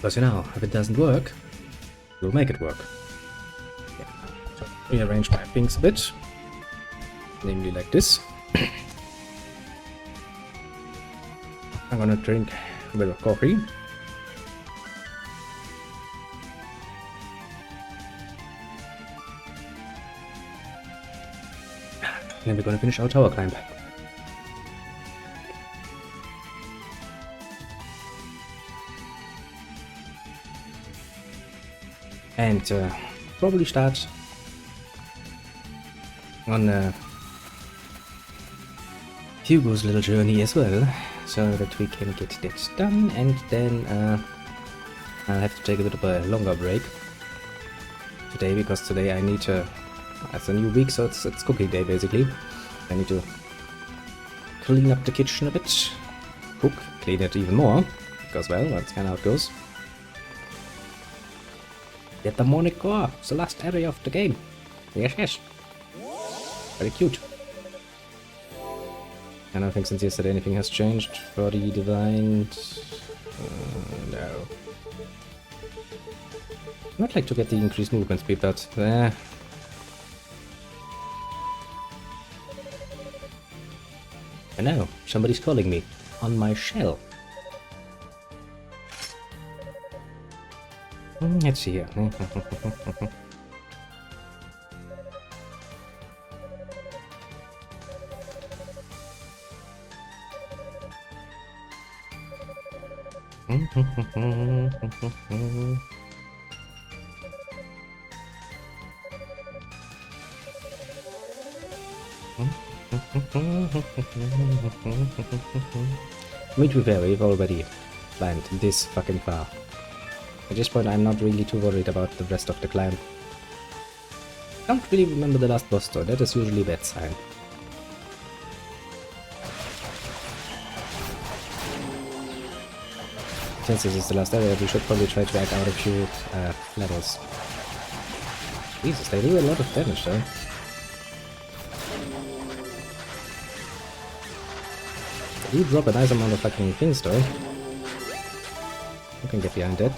Because you know, if it doesn't work, we'll make it work. Yeah. So rearrange my things a bit. Namely like this. I'm gonna drink a bit of coffee. And we're gonna finish our tower climb. And probably start on Hugo's little journey as well, so that we can get that done, and then I'll have to take a bit of a longer break today, because today I need to, it's a new week, so it's cooking day basically. I need to clean up the kitchen a bit, cook, clean it even more, because well, that's kind of how it goes. Get the demonic core, it's the last area of the game. Yes, yes. Very cute. I don't think since yesterday anything has changed for the divine. No. I'd like to get the increased movement speed, but I know, somebody's calling me on my shell. Let's see here. Me to be fair, we've already climbed this fucking far. At this point I'm not really too worried about the rest of the climb. I don't really remember the last boss though, that is usually a bad sign. Since this is the last area, we should probably try to add out a few levels. Jesus, they do a lot of damage though. They do drop a nice amount of fucking things though. I can get behind that.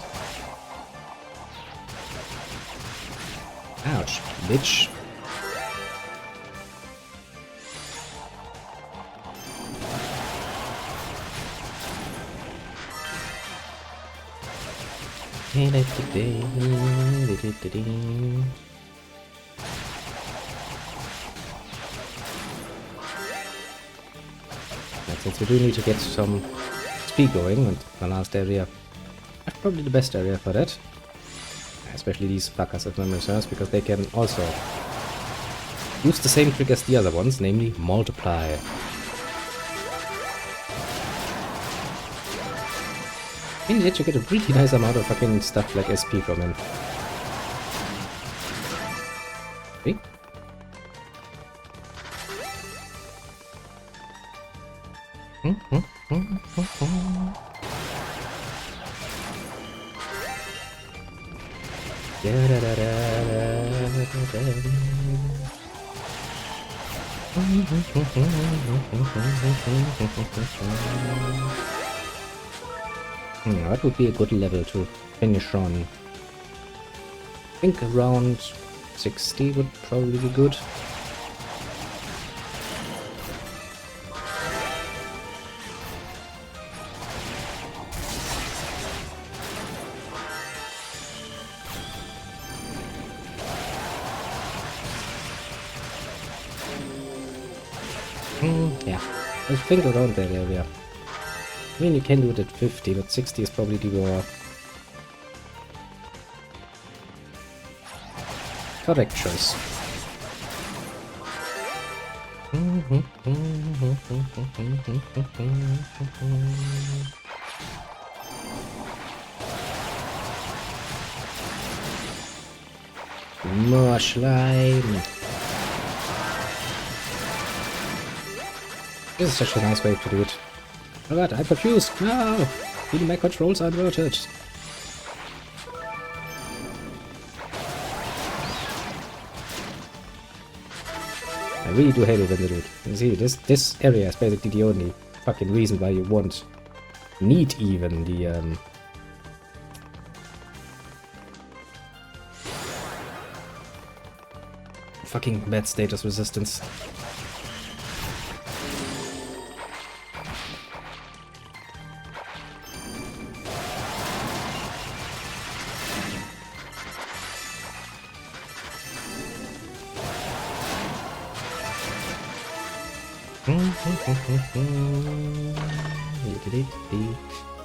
Ouch, bitch. Since we do need to get some speed going, and the last area, that's probably the best area for that. Especially these fuckers at memory serves, because they can also use the same trick as the other ones, namely multiply. And yet you get a pretty nice amount of fucking stuff like SP from him. See? That would be a good level to finish on. I think around 60 would probably be good. Yeah, I think around that area. I mean, you can do it at 50, but 60 is probably the more correct choice. More slime. This is such a nice way to do it. Oh god, I'm confused! No! Even my controls are inverted. I really do hate it when they do it. You see, this area is basically the only fucking reason why you need even fucking bad status resistance.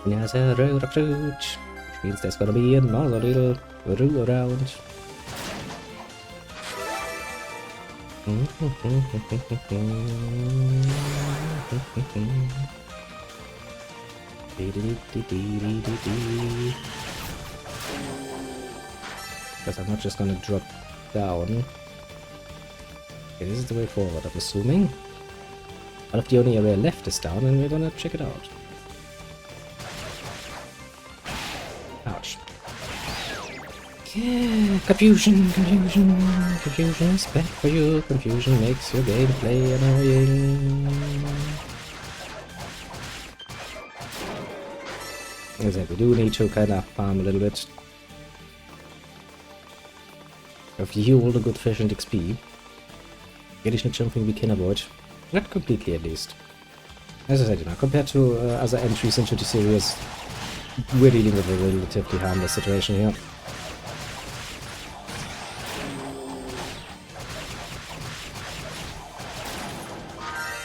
There's a road of fruit, which means there's gonna be another little room around. Because I'm not just gonna drop down. Okay, this is the way forward, I'm assuming. But if the only area left is down, then we're gonna check it out. Ouch. Yeah, confusion is bad for you. Confusion makes your gameplay annoying. As I said, we do need to kind of farm a little bit of all the good efficient XP. Additional jumping we can avoid. Not completely, at least. As I said, you know, compared to other entries into the series, we're dealing with a relatively harmless situation here.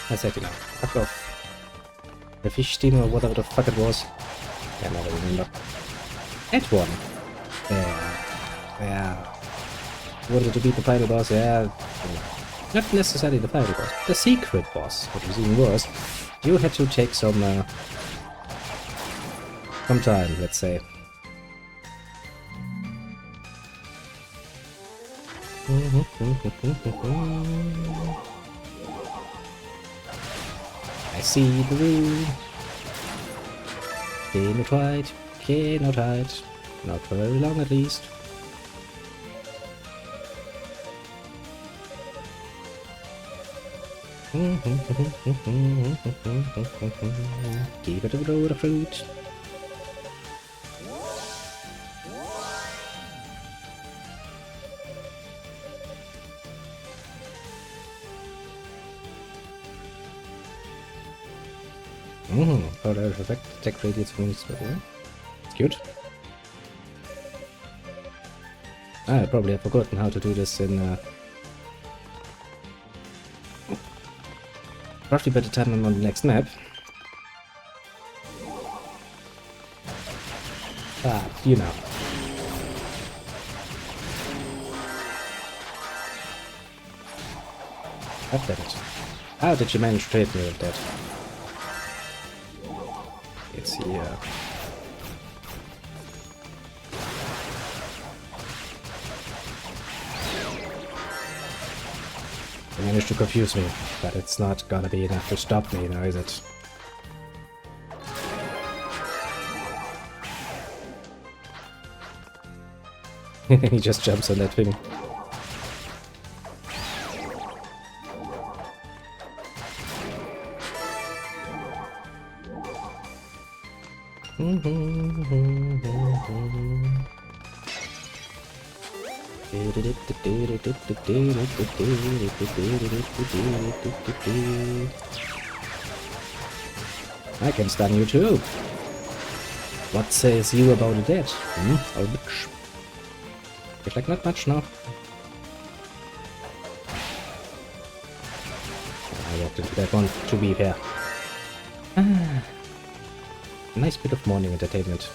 I said, you know, fuck off. The fish team or whatever the fuck it was. I never remember. That one. Yeah. Wanted to beat the final boss, yeah. Not necessarily the final boss, the secret boss, what was even worse. You had to take some time, let's say. I see the room. Cannot hide, cannot hide. Not for very long at least. Give it a road of fruit. Oh, there's effect. Attack radius from this one. It's good. I probably have forgotten how to do this in roughly by the time I'm on the next map. Ah, you know. God damn it. How did you manage to hit me with that? It's here. You managed to confuse me, but it's not gonna be enough to stop me now, is it? He just jumps on that thing. I can stun you too. What says you about that? Oh, bitch. Looks like not much now. I walked into that one, to be fair. Nice bit of morning entertainment.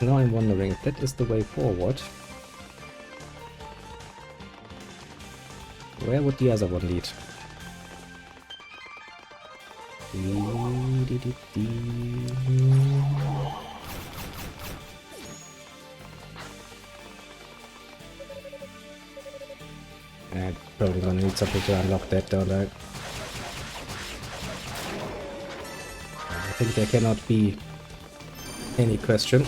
Now I'm wondering if that is the way forward. Where would the other one lead? I'm probably gonna need something to unlock that, don't I? I think there cannot be any question.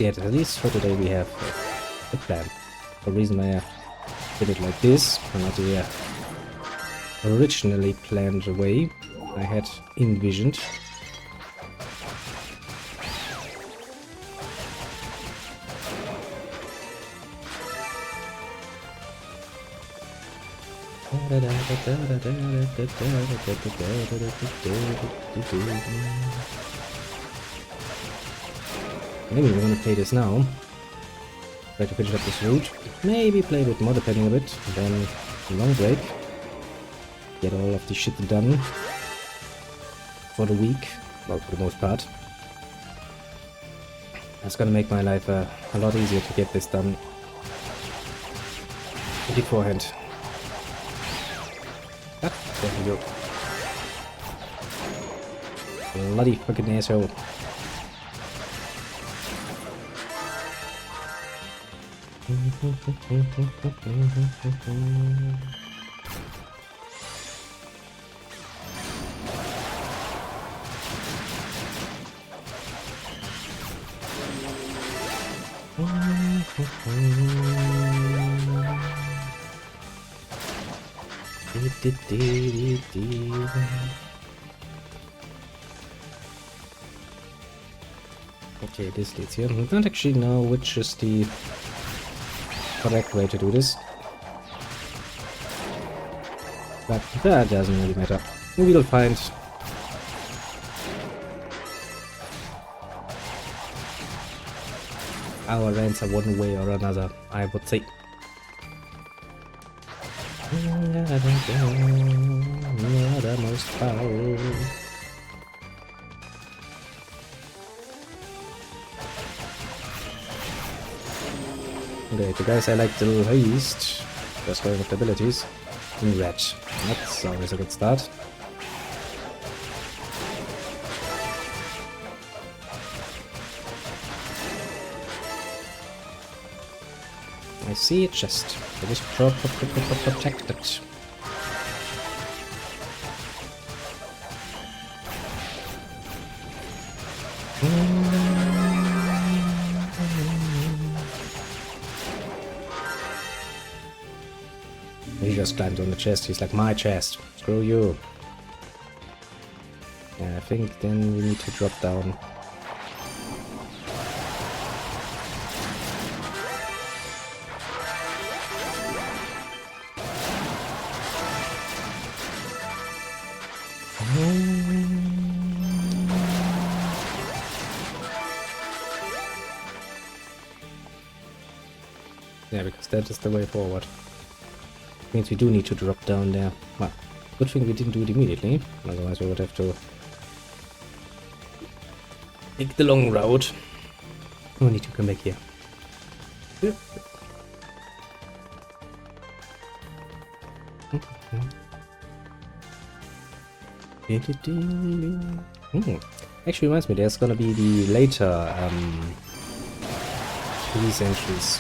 yet at least for today we have a plan. The reason why I did it like this, not the originally planned way I had envisioned. Maybe we're gonna play this now. Try to finish up this route. Maybe play a bit more depending on it. Then a long break. Get all of the shit done for the week. Well, for the most part. That's gonna make my life a lot easier to get this done beforehand. Ah, there we go. Bloody fucking asshole. Okay, this leads here. I don't actually know which is the correct way to do this, but that doesn't really matter. We'll find our answer one way or another, I would say. The most power. Okay, the guys I like the least, just going with the abilities, in red. That's always a good start. I see a chest. It is protected. He just climbed on the chest. He's like, my chest. Screw you. Yeah, I think then we need to drop down. Yeah, because that is the way forward. Means we do need to drop down there. Well, good thing we didn't do it immediately, otherwise we would have to take the long route. We need to come back here. Yep. Actually reminds me, there's gonna be the later police entries.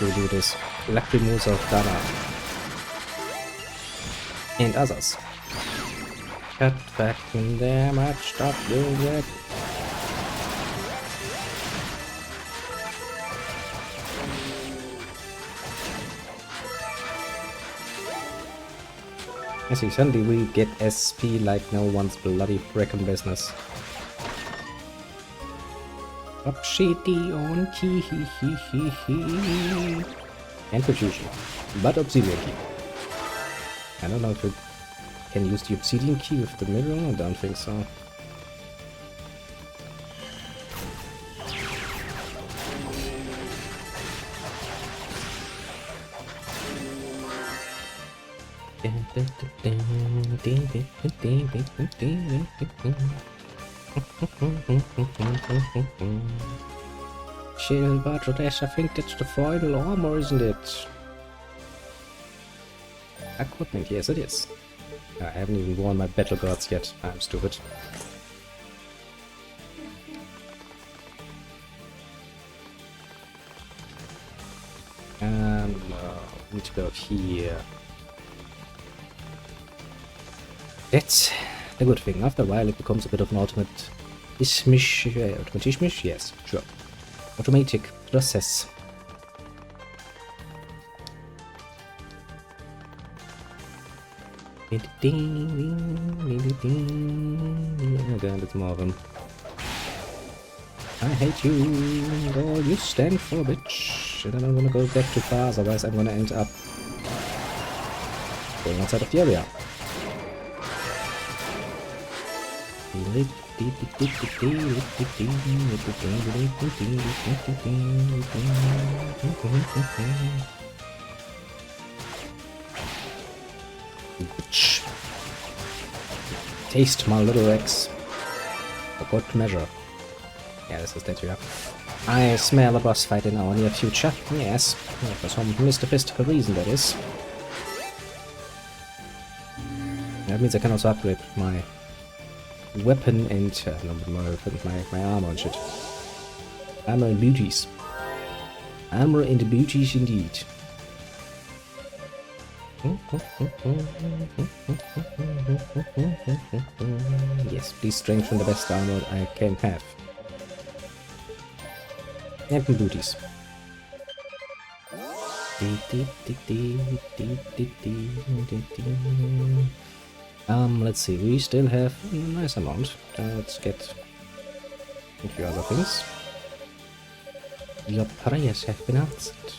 We'll do this. Lucky moves of Dana and others. Cut back in there, much stop doing that. I see, suddenly we get SP like no one's bloody frickin' business. Up shitty on key and confusion, but obsidian key. I don't know if we can use the obsidian key with the mirror. I don't think so. Shield battle dash, I think that's the final armor, isn't it? Equipment, yes it is. I haven't even worn my battle guards yet. I'm stupid. We need to go here. That's the good thing. After a while it becomes a bit of an ultimate Automatisch? Yes, sure. Automatic process. Okay, let's move him. I hate you. Oh, you stand for a bitch. And I don't want to go back too far, otherwise I'm gonna end up going outside of the area. Bitch. Taste my little eggs. For good measure. Yeah, this is that, yeah. I smell a boss fight in our near future. Yes, for some mystical reason, that is. That means I can also upgrade my weapon and my armor and shit. Armor and beauties. Armor and beauties indeed. Yes, please strengthen the best armor I can have. And booties. Let's see, we still have a nice amount. Let's get a few other things. Your prayers have been answered.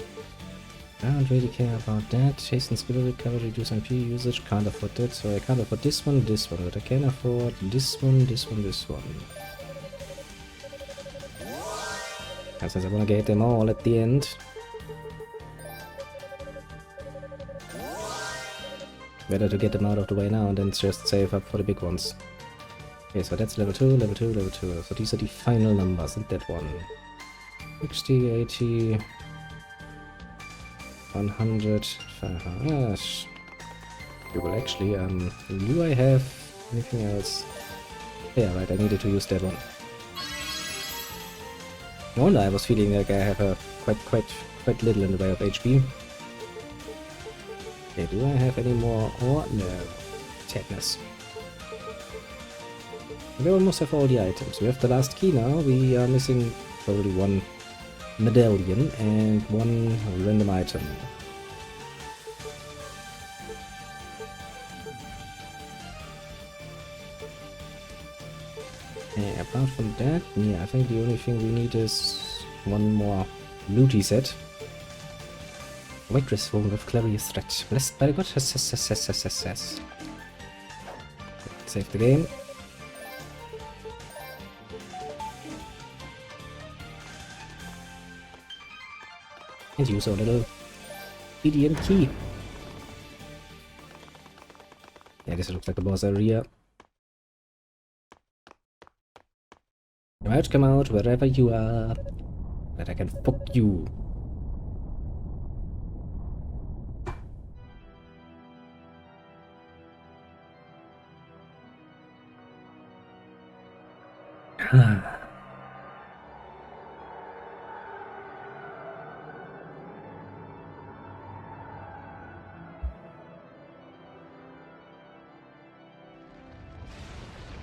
I don't really care about that. Hasten skill recovery, reduce MP usage, can't afford that, so I can't afford this one, but I can afford this one. And since I wanna get them all at the end, better to get them out of the way now and then just save up for the big ones. Okay, so that's level 2. So these are the final numbers, isn't that one? 60, 80, 100, yes. Okay, well actually, do I have anything else? Yeah, right, I needed to use that one. No wonder I was feeling like I have a quite little in the way of HP. Okay, do I have any more or no? Tetanus. We almost have all the items. We have the last key now. We are missing probably one medallion and one random item. And apart from that, yeah, I think the only thing we need is one more looty set. Waitress room with Clarius threat. Blessed by the god. Save the game. And use our little idiot key. Yeah, this looks like a boss area. Come out, wherever you are. That I can fuck you.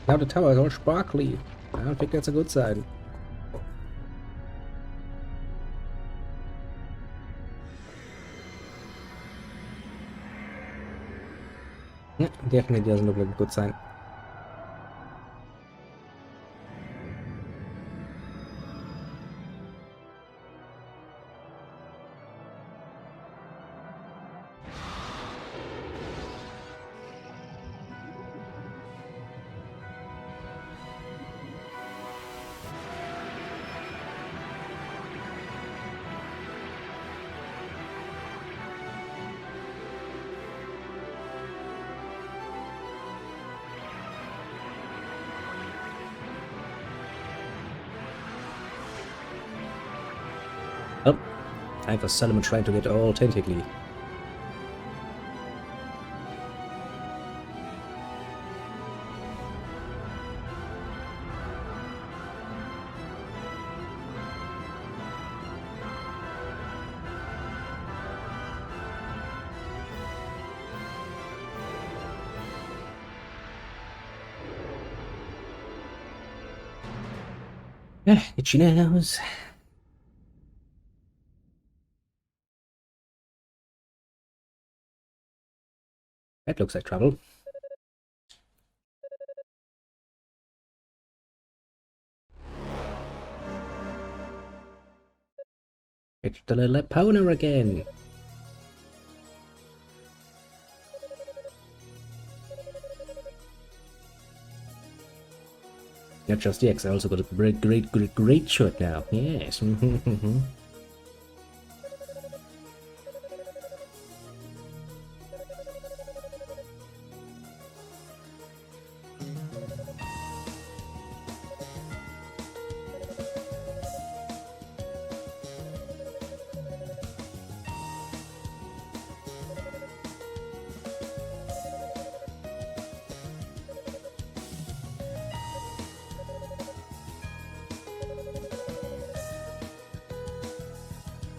Now the tower is all sparkly. I don't think that's a good sign. Yeah, definitely doesn't look like a good sign. Oh, time for Solomon trying to get all tentacly. Itchy nose. That looks like trouble. It's the little Epona again. Not just the X, I also got a great shot now. Yes.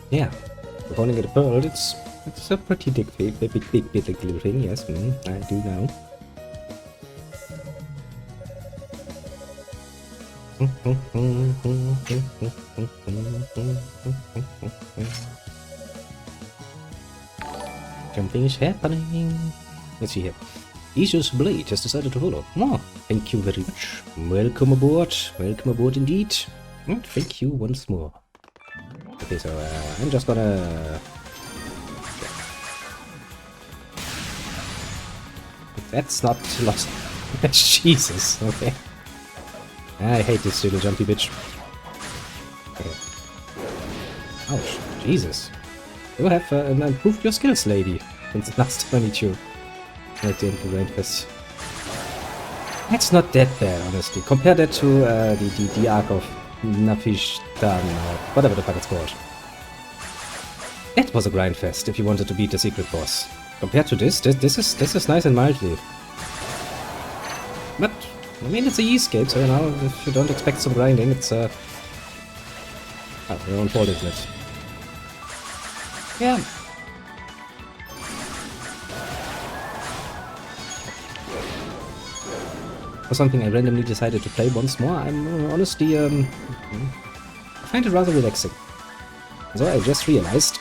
Yeah, calling it a pearl, it's a pretty big little thing, yes, I do know. Something is happening. Let's see here. Issues Blade has decided to follow. Oh, thank you very much. Welcome aboard. Welcome aboard indeed. And thank you once more. Okay, so I'm just gonna... That's not lost. Jesus, okay. I hate this little jumpy bitch. Okay. Ouch, Jesus. You have improved your skills, lady, since the last time I meet you. Like the Grand Fest. That's not that bad, honestly. Compare that to the arc of Nafishtan, or whatever the fuck it's called. That was a grind fest if you wanted to beat the secret boss. Compared to this is nice and mildly. But I mean, it's a Yscape, so you know, if you don't expect some grinding, it's your own fault, isn't it? Yeah. For something I randomly decided to play once more, I'm honestly, I find it rather relaxing. So I just realized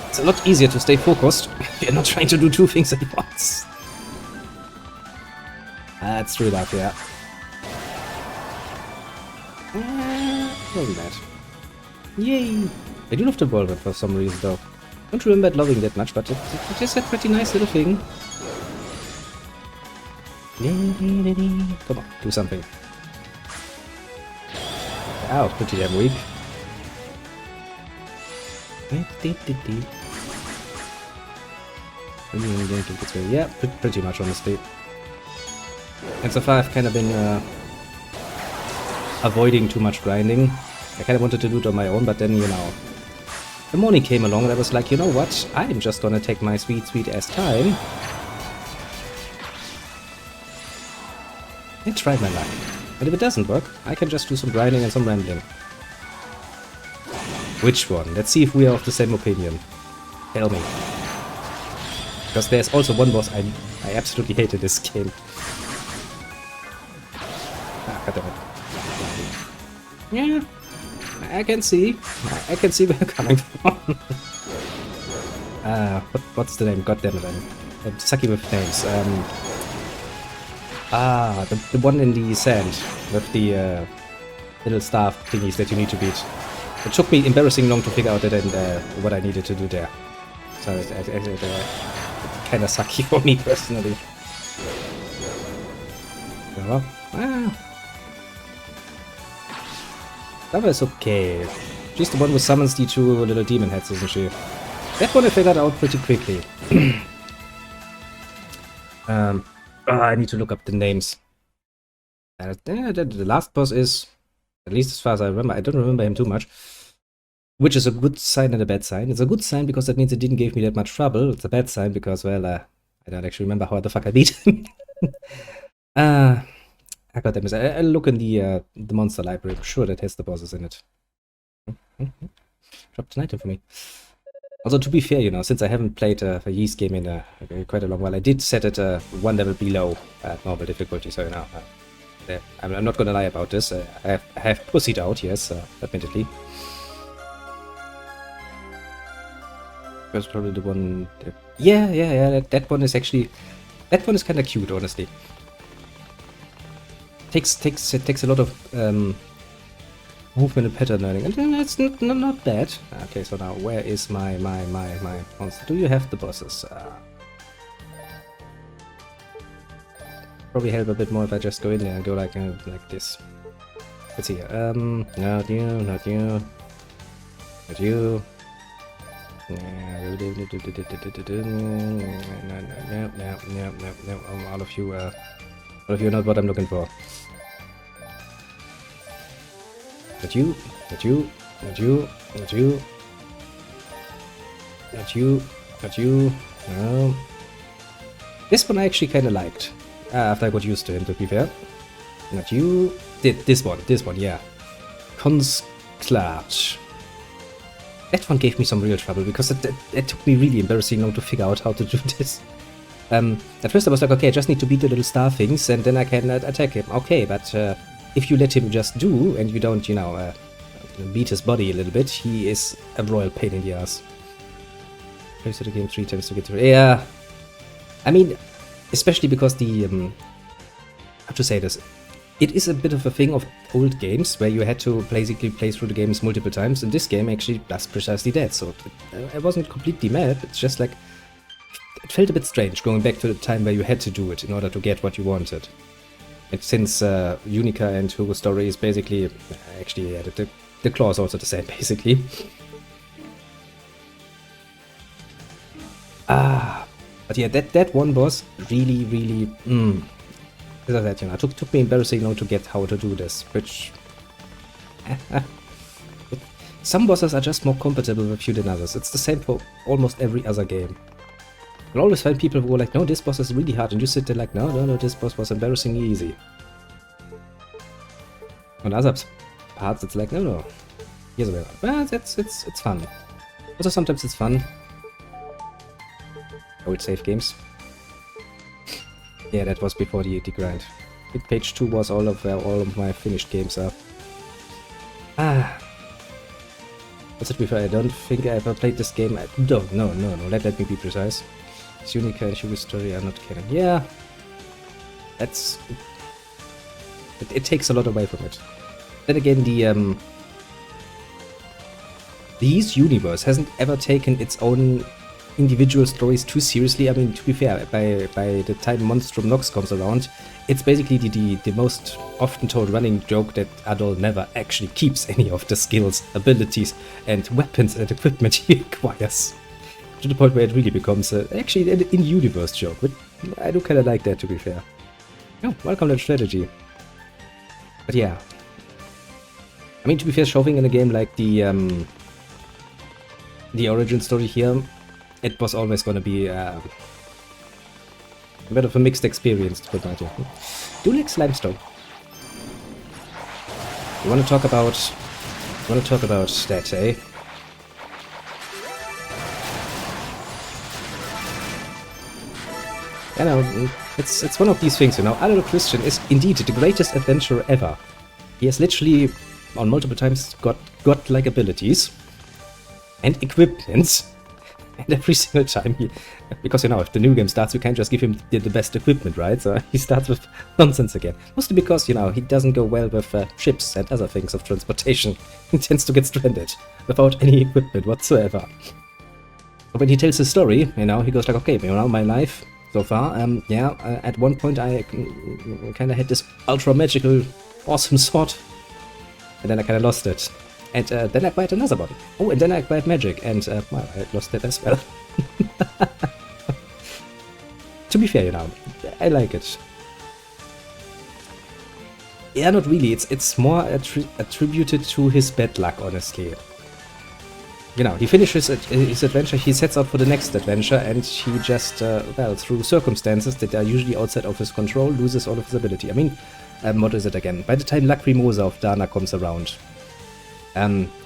it's a lot easier to stay focused if you're not trying to do two things at once. That's true enough, yeah. Wasn't bad. Yay! I do love the Volvet for some reason though. Don't remember it loving that much, but it is a pretty nice little thing. Come on, do something. Ow, pretty damn weak. Yeah, pretty much honestly. And so far I've kind of been avoiding too much grinding. I kind of wanted to do it on my own, but then, you know, the morning came along and I was like, you know what, I'm just gonna take my sweet ass time and try my luck. And if it doesn't work, I can just do some grinding and some rambling. Which one? Let's see if we are of the same opinion. Tell me. Because there's also one boss I absolutely hated this game. Goddammit. Yeah, I can see. I can see where you're coming from. What's the name? Goddammit, I'm sucky with names. The one in the sand with the little staff thingies that you need to beat. It took me embarrassing long to figure out that what I needed to do there. So it's kind of sucky for me personally. Ja. That was okay. She's the one who summons the two little demon heads, isn't she? That one I figured out pretty quickly. I need to look up the names. The last boss is, at least as far as I remember, I don't remember him too much. Which is a good sign and a bad sign. It's a good sign because that means it didn't give me that much trouble. It's a bad sign because, well, I don't actually remember how the fuck I beat him. I got them. I'll look in the monster library. I'm sure that has the bosses in it. Dropped an item for me. Also, to be fair, you know, since I haven't played a Ys game in quite a long while, I did set it one level below normal difficulty, so you know, I'm not gonna lie about this. I have pussied out, yes, admittedly. That's probably the one. Yeah. That one is actually. That one is kind of cute, honestly. Takes a lot of movement and pattern learning, and that's not bad. Okay, so now where is my monster? Do you have the bosses? Probably help a bit more if I just go in there and go like this. Let's see. Not you, not you, not you. No, all of you are not what I'm looking for. Not you, not you, not you, not you, not you, not you. No. This one I actually kind of liked. After I got used to him, to be fair. Not you. This one, yeah. Consklart. That one gave me some real trouble, because it took me really embarrassing long to figure out how to do this. At first I was like, okay, I just need to beat the little star things, and then I can attack him. Okay, but if you let him just do, and you don't, you know, beat his body a little bit, he is a royal pain in the ass. Play the game 3 times to get through. Yeah. I mean, especially because the, how to say this, it is a bit of a thing of old games where you had to basically play through the games multiple times, and this game actually does precisely that, so I wasn't completely mad. It's just like, it felt a bit strange going back to the time where you had to do it in order to get what you wanted. And since Unica and Hugo's story is basically, actually, yeah, the claw is also the same, basically. But yeah, that one boss really, as I said, you know, it took me embarrassing long to get how to do this, which... Some bosses are just more compatible with you than others. It's the same for almost every other game. You'll always find people who are like, no, this boss is really hard, and you sit there like, no, this boss was embarrassingly easy. On other parts, it's like, no, here's a way around. But it's fun. Also, sometimes it's fun. I would save games. Yeah, that was before the grind. I think page 2 was all of my finished games are. What's it before? I don't think I ever played this game. No, let me be precise. Unica and Hugo's story are not canon. Yeah, that's... It takes a lot away from it. Then again, the universe hasn't ever taken its own individual stories too seriously. I mean, to be fair, by the time Monstrum Nox comes around, it's basically the most often told running joke that Adol never actually keeps any of the skills, abilities, and weapons and equipment he acquires. To the point where it really becomes actually an in-universe joke, but I do kind of like that, to be fair. Oh, welcome to strategy. But yeah. I mean, to be fair, shoving in a game like the origin story here, it was always going to be a bit of a mixed experience, to put it mildly. Do like Slimestone. You want to talk about that, eh? You know, it's one of these things, you know. Adol Christian is indeed the greatest adventurer ever. He has literally, on multiple times, got godlike abilities and equipment. And every single time because, you know, if the new game starts, you can't just give him the best equipment, right? So he starts with nonsense again. Mostly because, you know, he doesn't go well with ships and other things of transportation. He tends to get stranded without any equipment whatsoever. But when he tells his story, you know, he goes like, okay, you know, my life so far, at one point I kind of had this ultra magical, awesome sword. And then I kind of lost it. And then I acquired another body. Oh, and then I acquired magic, and well, I lost that as well. To be fair, you know, I like it. Yeah, not really. It's more attributed to his bad luck, honestly. You know, he finishes his adventure, he sets out for the next adventure, and he just, well, through circumstances that are usually outside of his control, loses all of his ability. I mean, what is it again? By the time Lacrimosa of Dana comes around,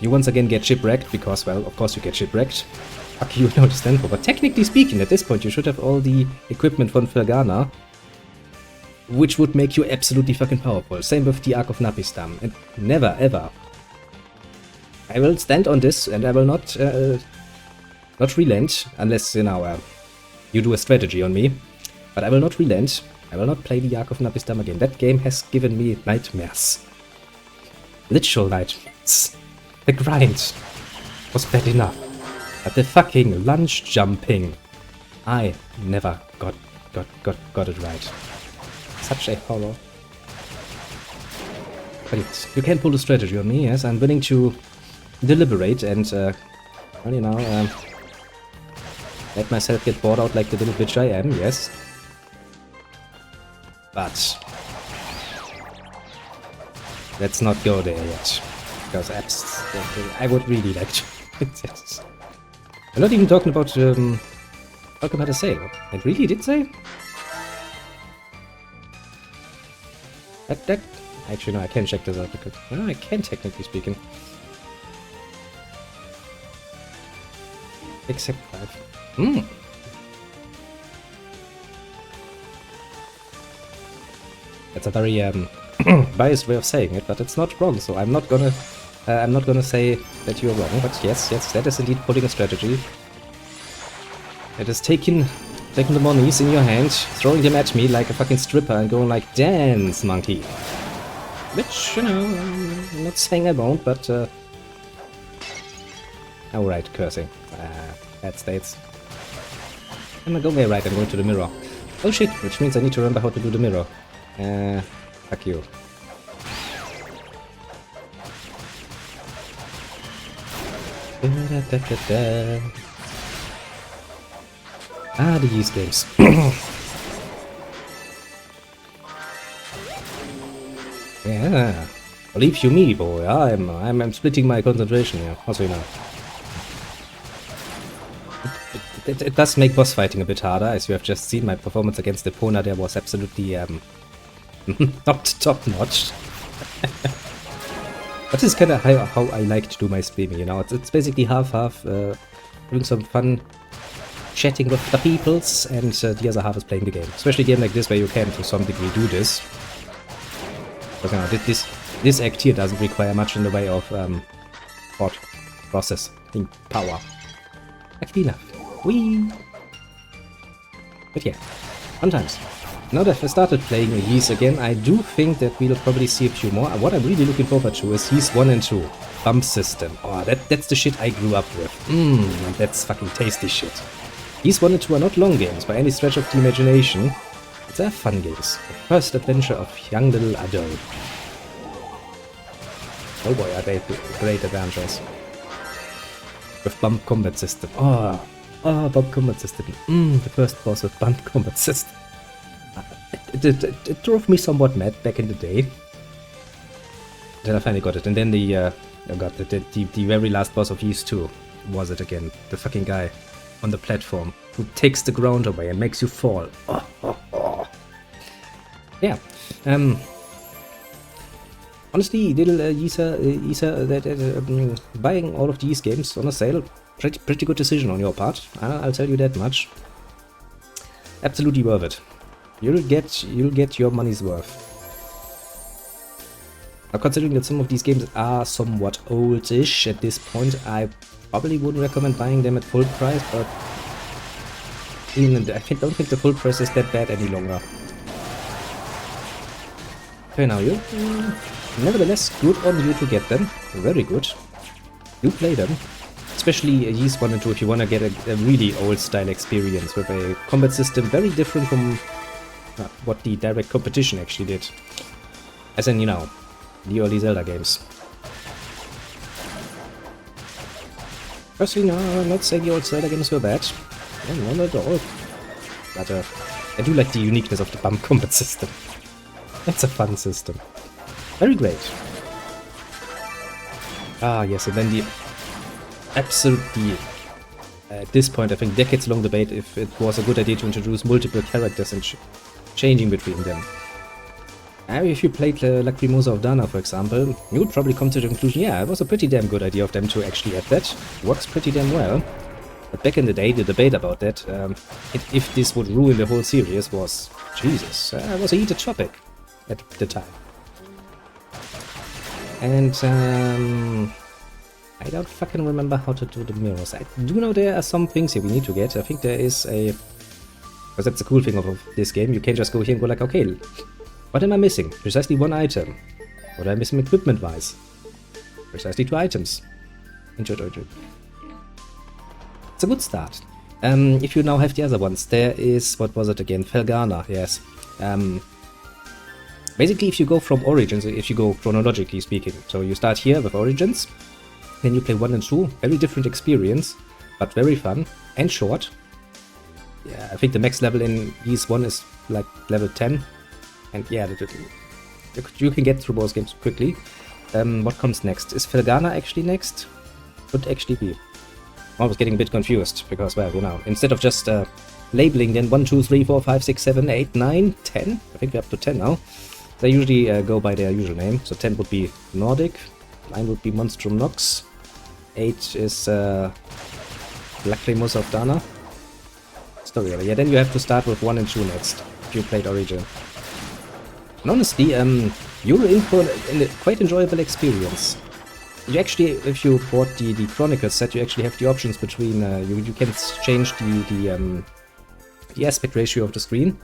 you once again get shipwrecked, because, well, of course you get shipwrecked. Fuck you, don't stand for. But technically speaking, at this point you should have all the equipment from Fergana. which would make you absolutely fucking powerful. Same with the Arc of Napistam. And never, ever. I will stand on this, and I will not relent, unless, you know, you do a strategy on me. But I will not relent. I will not play the Arc of Napistam again. That game has given me nightmares. Literal nightmares. The grind was bad enough. But the fucking lunge jumping, I never got it right. Such a horror. But yes, you can pull a strategy on me, yes. I'm willing to deliberate and, well, you know, let myself get bored out like the little bitch I am, yes. But let's not go there yet, because I would really like to. Yes. I'm not even talking about a sale. It really did say? That actually no, I can check this out because I can technically speaking. Except 5. That's a very biased way of saying it, but it's not wrong. So I'm not gonna say that you're wrong. But yes, that is indeed pulling a strategy. It is taking the monies in your hand, throwing them at me like a fucking stripper, and going like, "Dance, monkey." Which, you know, I'm not saying I won't, but alright, cursing. Bad states. I'm not going right. I'm going to the mirror. Oh shit! Which means I need to remember how to do the mirror. Fuck you. Ah, these games. Yeah. Believe you me, boy. I'm splitting my concentration here. Also, you know. It does make boss fighting a bit harder, as you have just seen. My performance against Epona there was absolutely not top notch. But this is kind of how I like to do my streaming, you know. It's basically half-half, doing some fun chatting with the peoples, and the other half is playing the game. Especially a game like this where you can to some degree do this. But you know, this act here doesn't require much in the way of thought processing power. Actually enough. Whee! But yeah, sometimes. Now that I started playing Ys again, I do think that we'll probably see a few more. What I'm really looking forward to is Ys 1 and 2. Bump system. Oh, that's the shit I grew up with. That's fucking tasty shit. Ys 1 and 2 are not long games by any stretch of the imagination. They're fun games. The first adventure of young little adult. Oh boy, are they great adventures. With bump combat system. Oh, bump combat system. The first boss with bump combat system. It drove me somewhat mad back in the day. Then I finally got it, and then the very last boss of Ys 2 was it again. The fucking guy on the platform who takes the ground away and makes you fall. Yeah. Honestly, little buying all of these games on a sale, pretty good decision on your part. I'll tell you that much. Absolutely worth it. You'll get your money's worth. Now, considering that some of these games are somewhat oldish at this point, I probably wouldn't recommend buying them at full price, but even I don't think the full price is that bad any longer. Okay, now you. Nevertheless, good on you to get them. Very good. You play them. Especially Ys 1 and 2 if you want to get a really old style experience with a combat system very different from what the direct competition actually did. As in, you know, the early Zelda games. Personally, no, I'm not saying the old Zelda games were bad. No, not at all. But I do like the uniqueness of the bump combat system. That's a fun system. Very great. Ah, yes, and then the absolutely, at this point, I think decades-long debate if it was a good idea to introduce multiple characters and changing between them. If you played Lacrimosa of Dana, for example, you would probably come to the conclusion, yeah, it was a pretty damn good idea of them to actually add that. Works pretty damn well. But back in the day, the debate about that, if this would ruin the whole series, was Jesus, I was a heated topic at the time. And I don't fucking remember how to do the mirrors. I do know there are some things here we need to get. I think there is a... Because that's the cool thing of this game. You can just go here and go like, okay, what am I missing? Precisely one item. What am I missing equipment-wise? Precisely 2 items. Enjoy. It's a good start. If you now have the other ones, there is... What was it again? Felgana, yes. Basically, if you go from Origins, if you go chronologically speaking, so you start here with Origins, then you play 1 and 2, very different experience, but very fun and short. Yeah, I think the max level in Ys 1 is like level 10, and yeah, you can get through both games quickly. What comes next? Is Felgana actually next? Could actually be. I was getting a bit confused, because, well, you know, instead of just labeling then 1, 2, 3, 4, 5, 6, 7, 8, 9, 10, I think we're up to 10 now. They usually go by their usual name, so 10 would be Nordic, 9 would be Monstrum Nox, 8 is Lacrimus of Dana. Story, yeah, then you have to start with 1 and 2 next, if you played Origin. And honestly, you're in for a quite enjoyable experience. You actually, if you bought the Chronicles set, you actually have the options between, you can change the aspect ratio of the screen.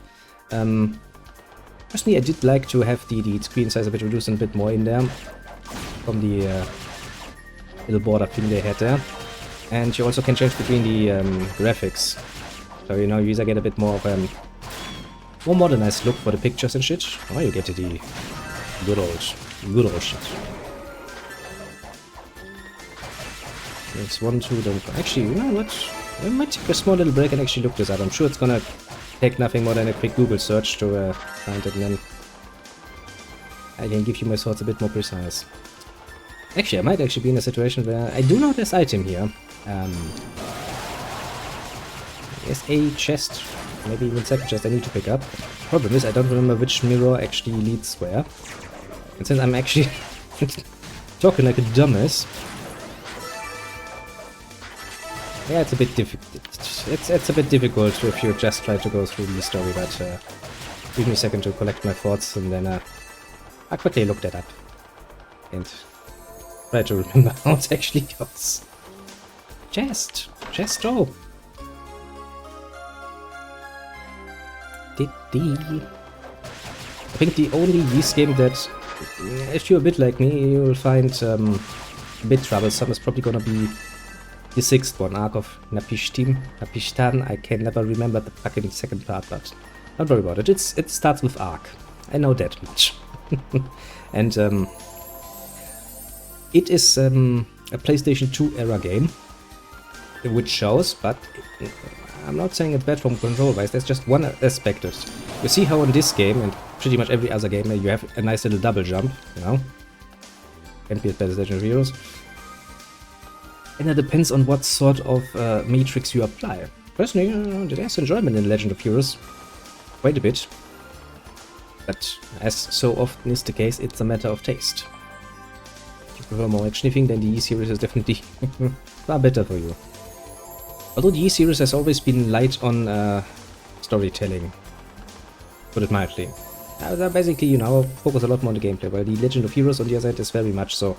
Personally, I did like to have the screen size a bit reduced and a bit more in there from the little border thing they had there. And you also can change between the graphics. So, you know, you either get a bit more of a more modernized look for the pictures and shit, or you get the good old shit. It's 1, 2, then... Actually, you know what? I might take a small little break and actually look this up. I'm sure it's gonna take nothing more than a quick Google search to find it, and then I can give you my thoughts a bit more precise. Actually, I might actually be in a situation where I do know this item here. There's a chest, maybe even second chest I need to pick up. Problem is, I don't remember which mirror actually leads where. And since I'm actually talking like a dumbass, yeah, it's a bit difficult. It's a bit difficult if you just try to go through the story, but give me a second to collect my thoughts, and then I'll quickly look that up and try to remember how it actually goes. Chest, oh. I think the only Ys game that, if you're a bit like me, you will find a bit troublesome is probably gonna be the 6th one, Ark of Napishtan. I can never remember the fucking second part, but don't worry about it. It starts with Ark. I know that much. And it is a PlayStation 2 era game, which shows, but I'm not saying it's bad from control-wise. There's just one aspect of it. You see how in this game, and pretty much every other game, you have a nice little double jump, you know? Can't be as bad as Legend of Heroes. And it depends on what sort of matrix you apply. Personally, there's enjoyment in Legend of Heroes. Quite a bit. But as so often is the case, it's a matter of taste. If you prefer more actiony, then the E-Series is definitely far better for you. Although the E-Series has always been light on storytelling, put it mildly. Basically, you know, focus a lot more on the gameplay, while the Legend of Heroes on the other side is very much so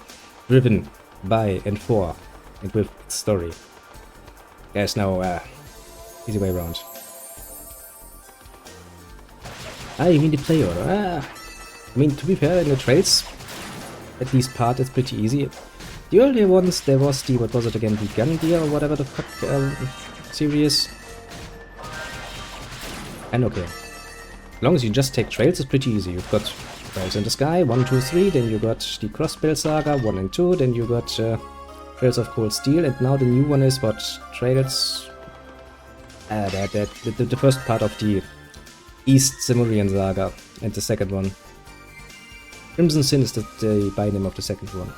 driven by and for and with its story. There's no easy way around. You mean the play order? I mean, to be fair, in the trails, at least part, it's pretty easy. The earlier ones, there was the, what was it again, the Gundia or whatever the fuck series. And okay, as long as you just take trails, it's pretty easy. You've got Trails in the Sky, 1, 2, 3, then you got the Crossbell Saga, 1 and 2, then you got Trails of Cold Steel, and now the new one is what? Trails... the first part of the East Simurian Saga, and the second one. Crimson Sin is the by name of the second one.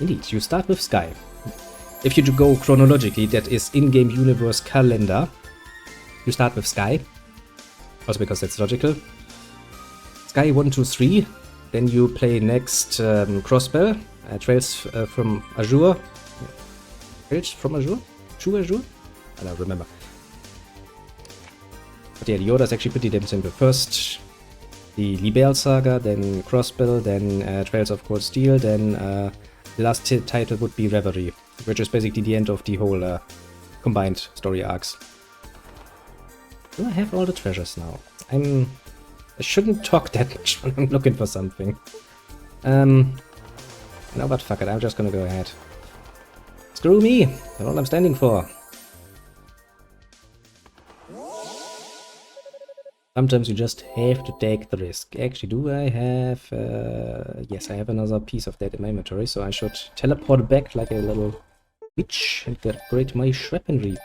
Indeed, you start with Sky. If you go chronologically, that is in-game universe calendar, you start with Sky. Also because that's logical. Sky 1, 2, 3. Then you play next Crossbell, Trails from Azure. Trails from Azure? True Azure? I don't remember. But yeah, the order is actually pretty damn simple. First, the Libelle Saga, then Crossbill, then Trails of Cold Steel, then the last title would be Reverie, which is basically the end of the whole combined story arcs. Do I have all the treasures now? I shouldn't talk that much when I'm looking for something. No, but fuck it, I'm just gonna go ahead. Screw me! That's all I'm standing for. Sometimes you just have to take the risk. Actually, do I have... yes, I have another piece of that in my inventory, so I should teleport back like a little witch and upgrade my weaponry.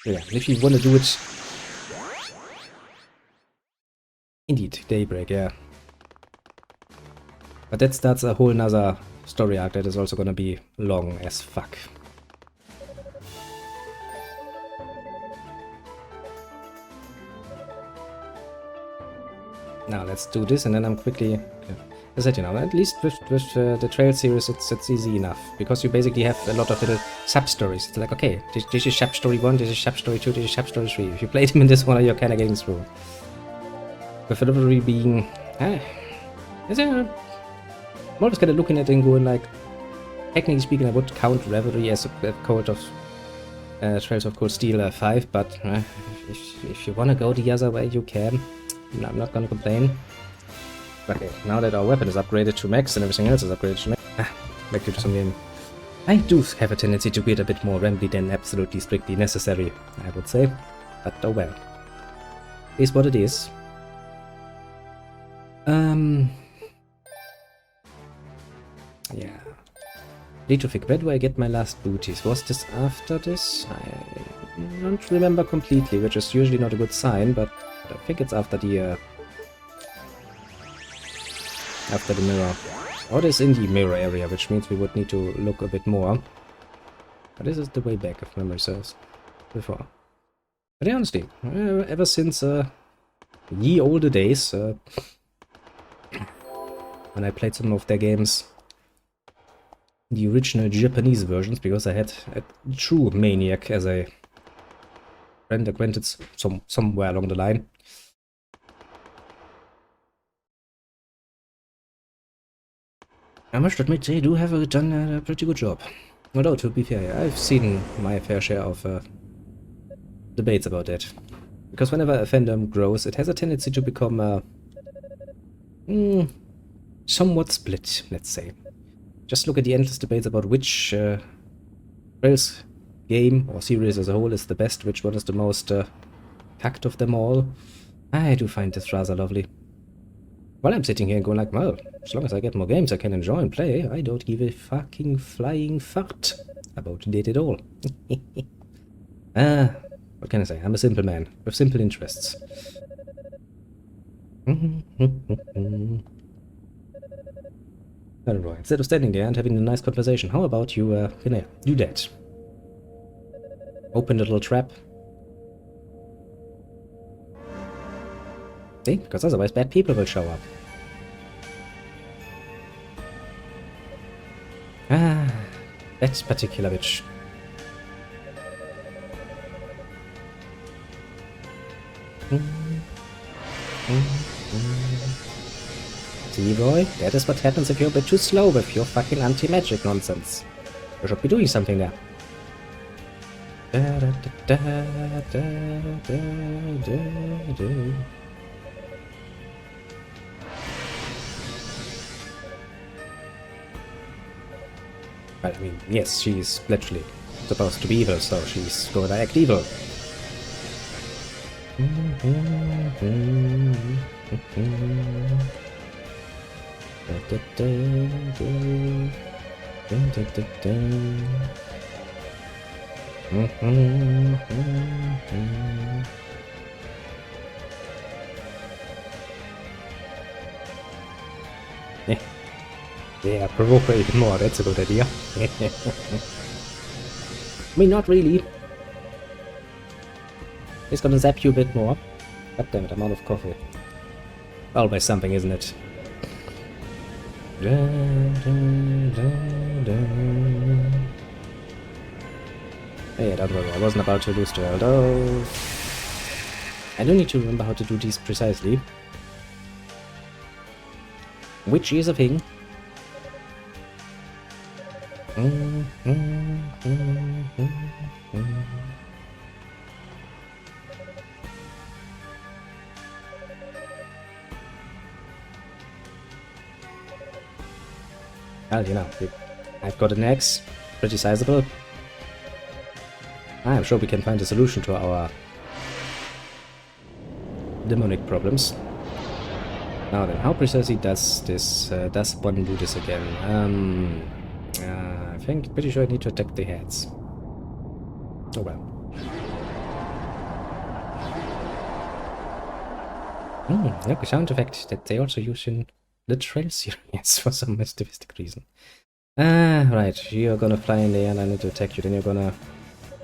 Yeah, if you want to do it... Indeed, Daybreak, yeah. But that starts a whole nother story arc that is also gonna be long as fuck. Now let's do this, and then I'm quickly... Okay. As I said, you know, at least with the Trail series, it's easy enough, because you basically have a lot of little sub-stories. It's like, okay, this is sub story 1, this is sub story 2, this is sub story 3. If you play them in this one, you're kind of getting through. With Reverie being... I'm always kind of looking at it and going like, technically speaking, I would count Reverie as a code of Trails of Cold Steel 5, but if you want to go the other way, you can. I'm not gonna complain. Okay, now that our weapon is upgraded to max and everything else is upgraded to max, back to some game. I do have a tendency to be a bit more rambly than absolutely strictly necessary, I would say. But oh well. It is what it is. Yeah. Need to think, where do I get my last booties? Was this after this? I don't remember completely, which is usually not a good sign, but I think it's after the mirror. Or it is in the mirror area, which means we would need to look a bit more. But this is the way back, if memory serves, before. But yeah, honestly, ever since ye olde days, when I played some of their games, the original Japanese versions, because I had a true maniac as a friend acquaintance somewhere along the line. I must admit, they do have done a pretty good job. Although, to be fair, I've seen my fair share of debates about that. Because whenever a fandom grows, it has a tendency to become somewhat split, let's say. Just look at the endless debates about which Trails game or series as a whole is the best, which one is the most packed of them all. I do find this rather lovely. While I'm sitting here and going like, well, as long as I get more games I can enjoy and play, I don't give a fucking flying fart about that at all. What can I say? I'm a simple man with simple interests. Alright, instead of standing there and having a nice conversation, how about you, do that? Open the little trap. See? Because otherwise bad people will show up. Ah, that particular bitch. See, boy, that is what happens if you're a bit too slow with your fucking anti-magic nonsense. You should be doing something there. Well, I mean, yes, she's literally supposed to be evil, so she's going to act evil. Yeah, provoke her even more, that's a good idea. I mean, not really. It's gonna zap you a bit more. God damn it, I'm out of coffee. Always something, isn't it? Hey, don't worry, I wasn't about to lose to her, although I do need to remember how to do these precisely. Which is a thing. Well, you know, I've got an axe, pretty sizable. I'm sure we can find a solution to our demonic problems. Now then, how precisely does this, does one do this again? I think, pretty sure I need to attack the heads. Oh well. Look, a sound effect that they also use in the Trail series for some mysticistic reason. Right, you're gonna fly in the air and I need to attack you, then you're gonna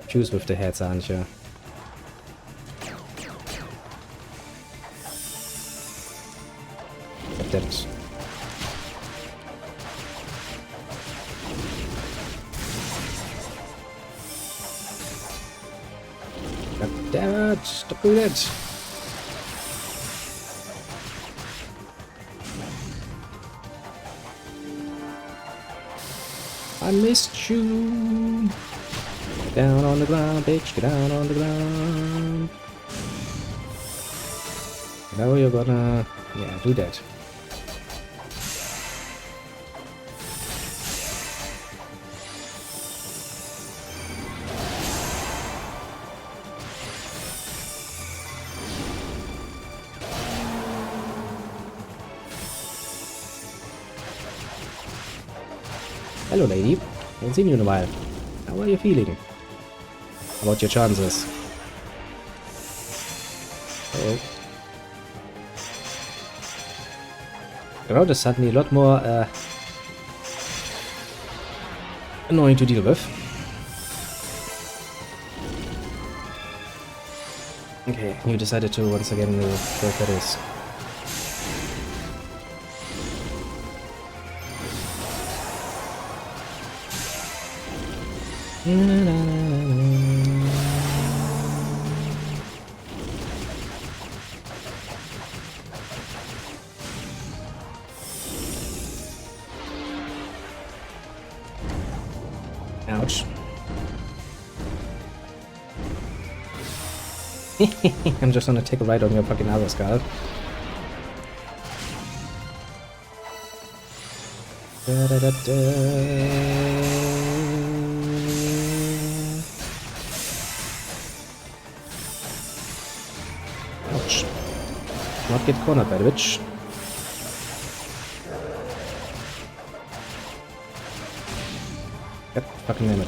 choose with the heads, aren't you? God damn it. God damn it! Stop doing it! I missed you! Get down on the ground, bitch, get down on the ground! Now you're gonna... yeah, do that. Hello, lady. Haven't seen you in a while. How are you feeling? How about your chances? Uh-oh. The road is suddenly a lot more annoying to deal with. Okay, you decided to once again go for this. Ouch. I'm just gonna take a ride on your fucking arrow skull. Da, da, da, da. Ouch. Not get cornered by the witch. God fucking damn it.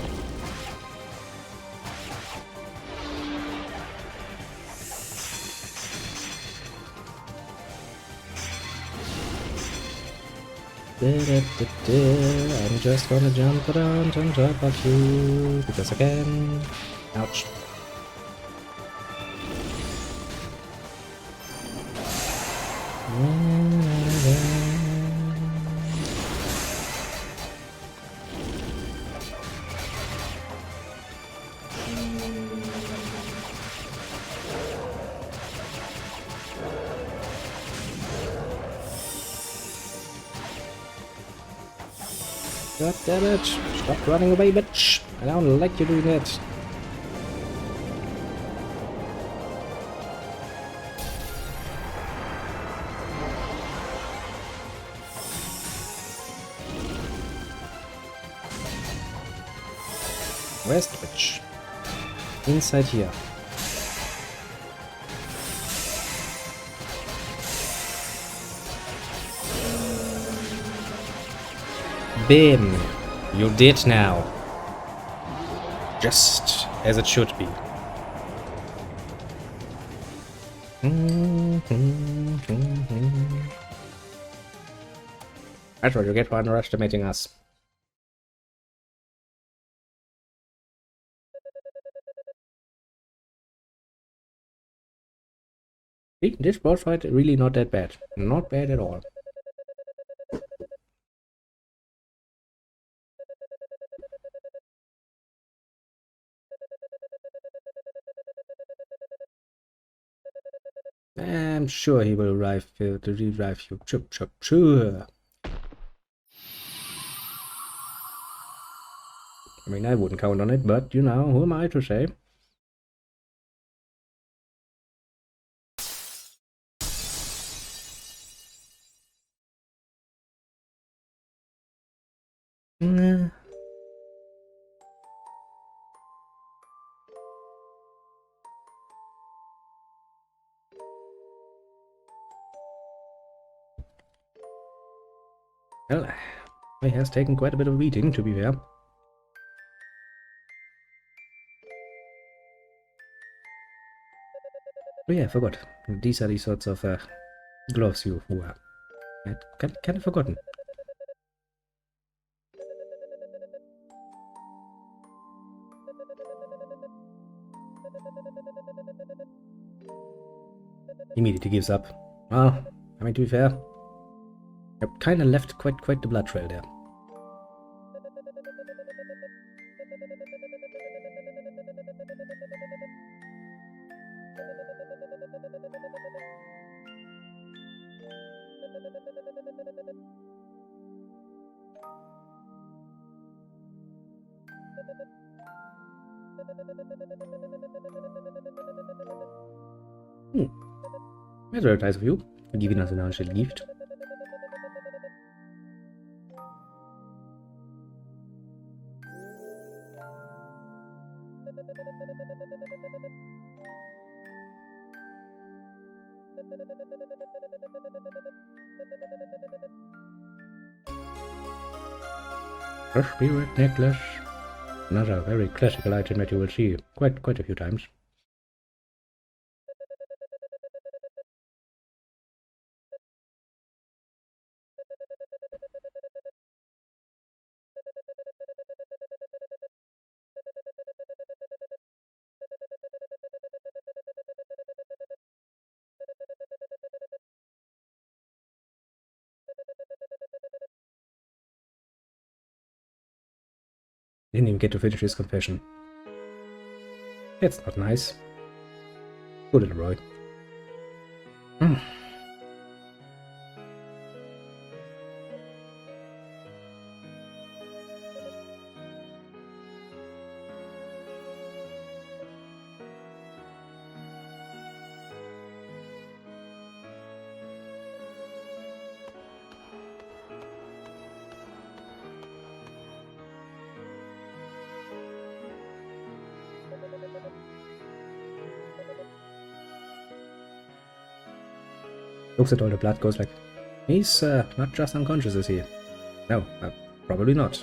I'm just gonna jump around on top of you because I can. Ouch. God damn it! Stop running away, bitch! I don't like you doing that. Where's the bitch? Inside here. Bim! You did now. Just as it should be. That's what you get for underestimating us. See, this boss fight really not that bad. Not bad at all. I'm sure he will revive you. Sure. I mean, I wouldn't count on it, but you know, who am I to say? Nah. Well, he has taken quite a bit of beating, to be fair. Oh yeah, I forgot. These are the sorts of gloves you wear. I'd kind of forgotten. Immediately gives up. Well, I mean, to be fair, I kind of left quite the blood trail there. That's very nice of you, giving us an actual gift. A spirit necklace. Another very classical item that you will see quite a few times. Didn't even get to finish his confession. That's not nice. Good little Roy. Looks at all the blood, goes like, he's not just unconscious, is he? No, probably not.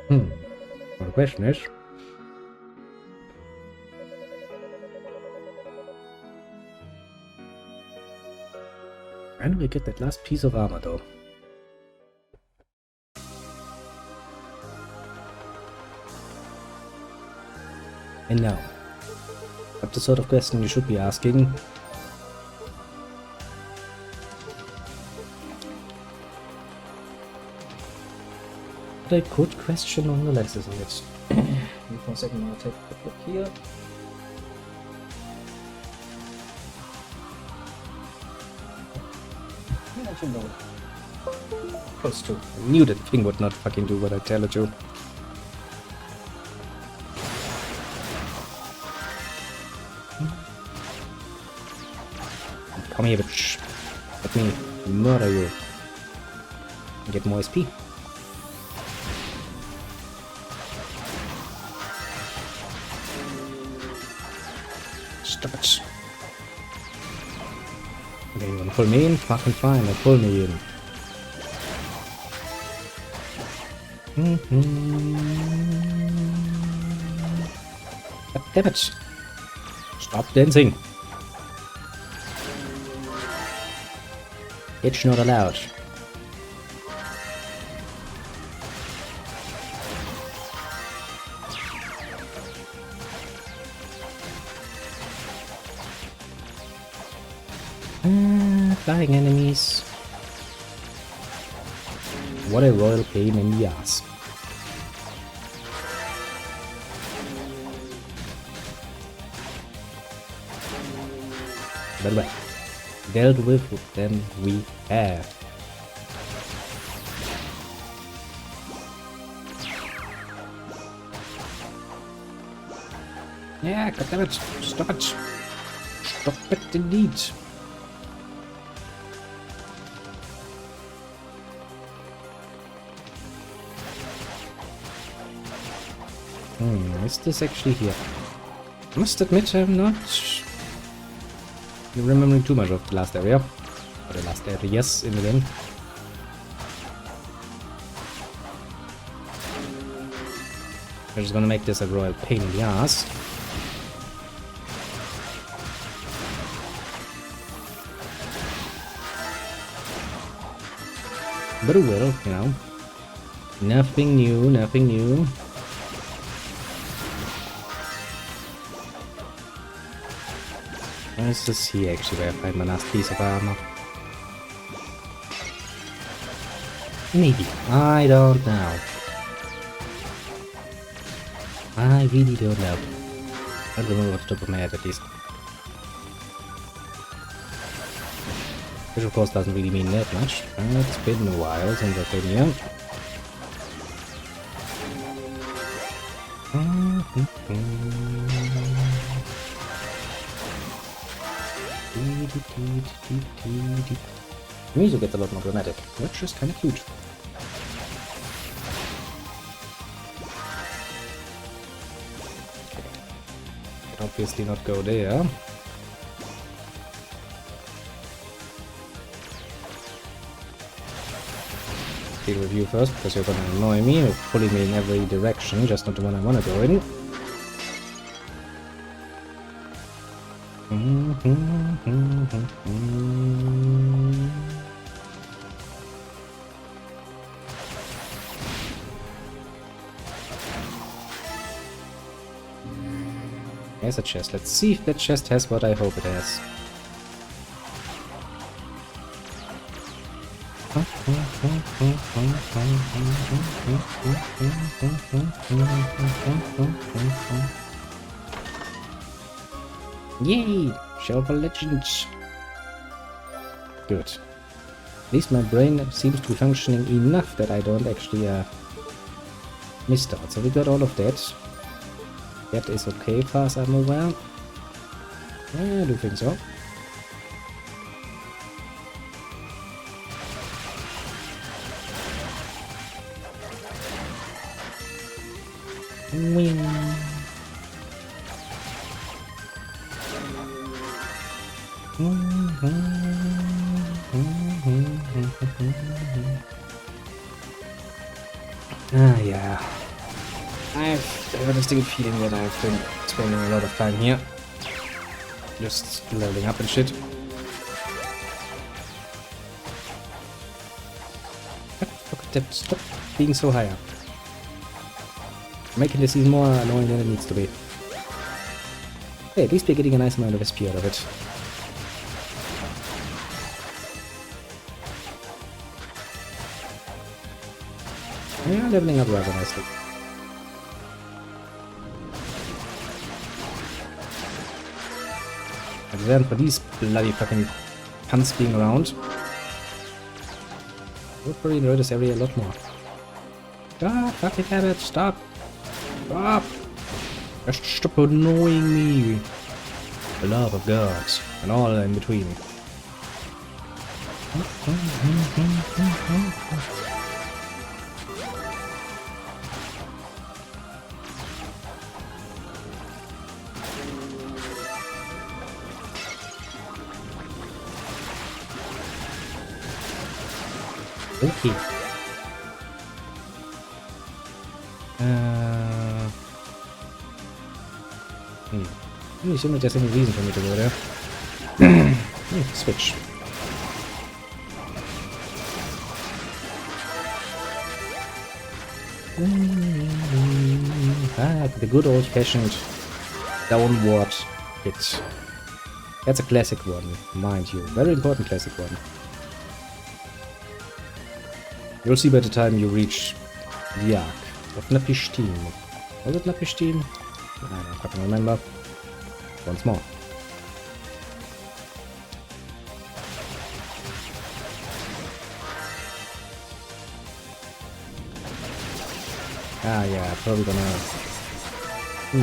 Well, the question is, when do we get that last piece of armor, though? And now, that's the sort of question you should be asking. But I could question nonetheless, isn't it? For a second, I'll take a look here. Yeah, I should know. Close to. I knew that thing would not fucking do what I tell it to. Come here, bitch. Let me murder you. Get more SP. Stop it. Okay, you wanna pull me in? Fucking fine, then pull me in. God damn it. Stop dancing. It's not allowed. flying enemies. What a royal pain in the ass. But well, dealt with them we have. Yeah, goddammit, stop it! Stop it indeed! Is this actually here? I must admit I'm not remembering too much of the last area. Or the last areas in the game. I'm just gonna make this a royal pain in the ass. But it will, you know. Nothing new, nothing new. Where's this here actually where I find my last piece of armor? Maybe. I don't know. I really don't know. I don't remember off the top of my head at least. Which of course doesn't really mean that much. It's been a while since I've been here. The music gets a lot more dramatic, which is kind of cute. Can obviously not go there. Deal with you first, because you're gonna annoy me. You're pulling me in every direction, just not the one I wanna go in. There's a chest. Let's see if that chest has what I hope it has. Yay! Shelf of Legends! Good. At least my brain seems to be functioning enough that I don't actually miss out. So we got all of that. That is okay, far as I'm aware. I do think so. Wing. Yeah. I have a distinct feeling that I've been spending a lot of time here. Just leveling up and shit. Look at that, stop being so high up. Making this even more annoying than it needs to be. Hey, at least we're getting a nice amount of SP out of it. Yeah, leveling up rather nicely. And then for these bloody fucking punts being around, I would probably enjoy this area a lot more. Ah, fucking damn it, stop! Stop! Just stop annoying me! The love of God, and all in between. Okay. Let me assume that there's any reason for me to go there. Switch. Ah, the good old-fashioned downward hit. That's a classic one, mind you. Very important classic one. You'll see by the time you reach the arc of Napishtim. Was it Napishtim? I don't remember. Once more. Ah yeah, probably gonna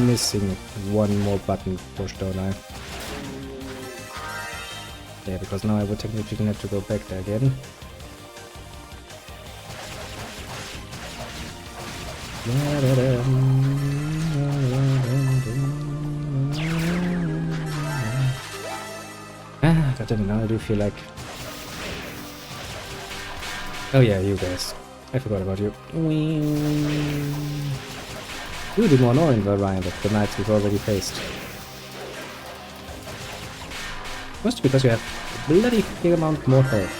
missing one more button push, don't I? Yeah, because now I would technically have to go back there again. Ah, God damn it, now I do feel like... Oh yeah, you guys. I forgot about you. You're the more annoying variant of the knights we've already faced. Mostly because you have a bloody fair amount more health.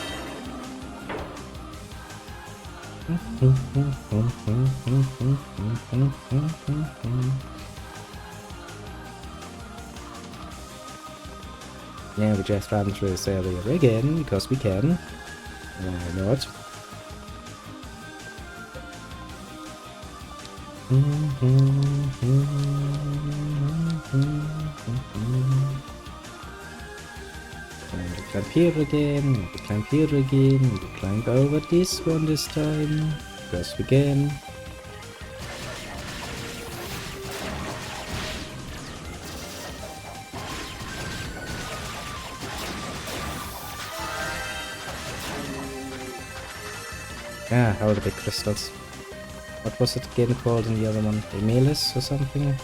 Yeah, we just ran through this area again, because we can. Why not? And we climb here again, and we climb here again, and we climb over this one this time, because we can. Ah, how are the big crystals? What was it again called in the other one? Emelis or something?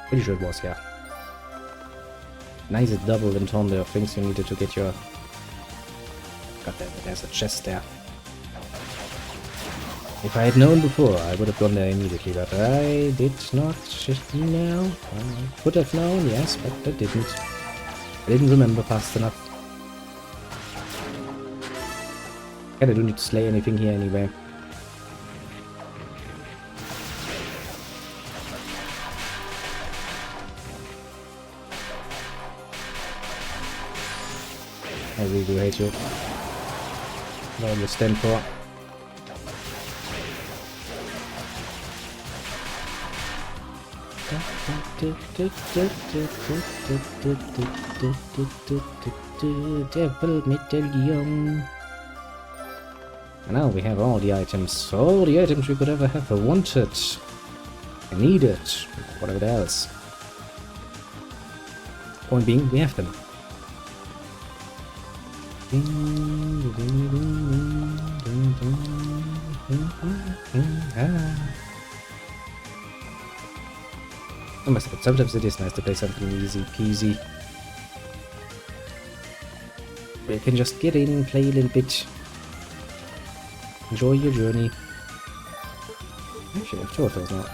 Pretty sure it was, yeah. Nice double entendre of things you needed to get your... God damn it, there's a chest there. If I had known before, I would have gone there immediately, but I did not know. I could have known, yes, but I didn't. I didn't remember fast enough. And I don't need to slay anything here anyway. I really do hate you. What you stand for. Devil medallion. And now we have all the items we could ever have wanted, needed, whatever else. Point being, we have them. I must admit, sometimes it is nice to play something easy peasy. Where you can just get in, play a little bit, enjoy your journey. Actually, I have two of those now.